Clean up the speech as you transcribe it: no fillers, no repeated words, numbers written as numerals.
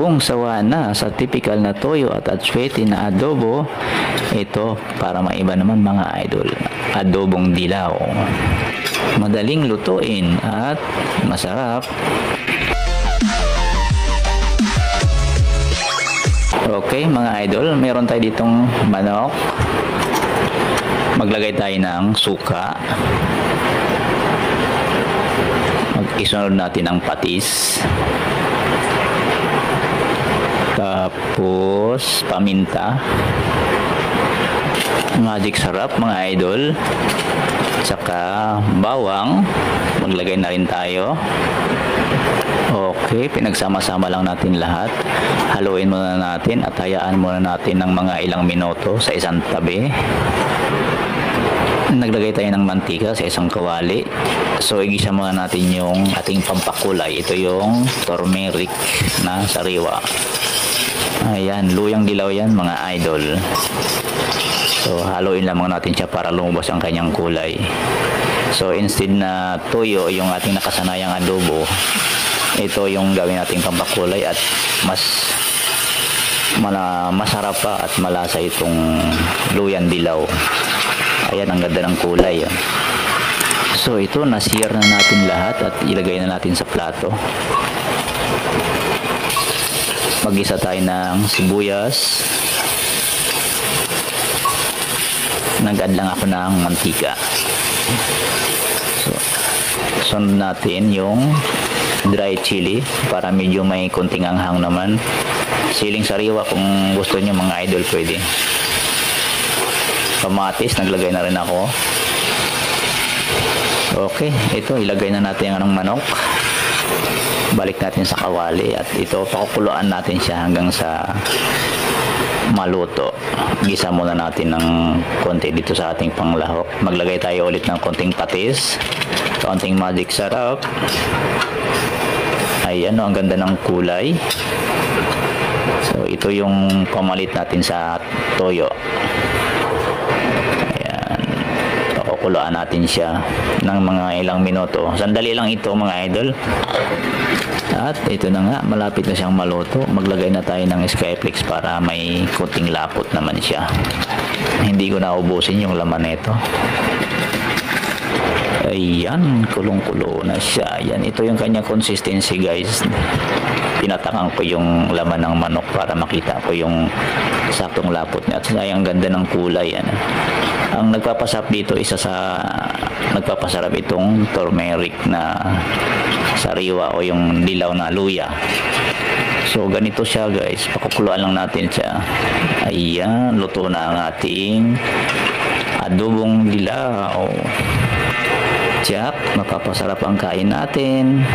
kung sawa na sa typical na toyo at atsuete na adobo, ito para maiba naman mga idol, adobong dilaw. Madaling lutuin at masarap. Okay mga idol, meron tayo ditong manok. Maglagay tayo ng suka. Isunod natin ang patis. Tapos paminta. Magic sarap mga idol. Tsaka bawang. Maglagay na rin tayo. Okay, pinagsama-sama lang natin lahat. Haluin muna natin at hayaan muna natin ng mga ilang minuto sa isang tabi. Naglagay tayo ng mantika sa isang kawali. So, igisa muna natin yung ating pampakulay. Ito yung turmeric na sariwa. Ayan, luyang dilaw yan mga idol. So, haluin lang muna natin siya para lumabas ang kanyang kulay. So, instead na tuyo yung ating nakasanayang adobo, ito yung gawin nating pampakulay at masarap pa at malasa itong luyang dilaw. Ayan, ang ganda ng kulay. So, ito, nasir na natin lahat at ilagay na natin sa plato. Mag-isa tayo ng sibuyas. Nag-add lang ako ng mantika. So, sunod natin yung dry chili para medyo may konting anghang naman. Siling sariwa kung gusto nyo mga idol, pwede. Kamatis, naglagay na rin ako. Okay, ito, ilagay na natin ang manok. Balik natin sa kawali at ito, pakukuluan natin siya hanggang sa maluto. Gisa muna natin ng konti dito sa ating panglahok. Maglagay tayo ulit ng konting patis, konting magic sarap. Ayan, ang ganda ng kulay. So, ito yung pamalit natin sa toyo. Kuluan natin siya ng mga ilang minuto. Sandali lang ito mga idol. At ito na nga, malapit na siyang maluto. Maglagay na tayo ng Skyflakes para may kunting lapot naman siya. Hindi ko naubusin yung laman nito. Ayan, kulong-kulo na siya. Ayan, ito yung kanya consistency guys. Tinatakang ko yung laman ng manok para makita ko yung saktong lapot niya. At ang ganda ng kulay. Ano. Ang nagpapasarap dito, nagpapasarap itong turmeric na sariwa o yung dilaw na luya. So, ganito siya guys. Pakukuluan lang natin siya. Ayan, luto na ang ating adobong dilaw. Tiyak, mapapasarap ang kain natin.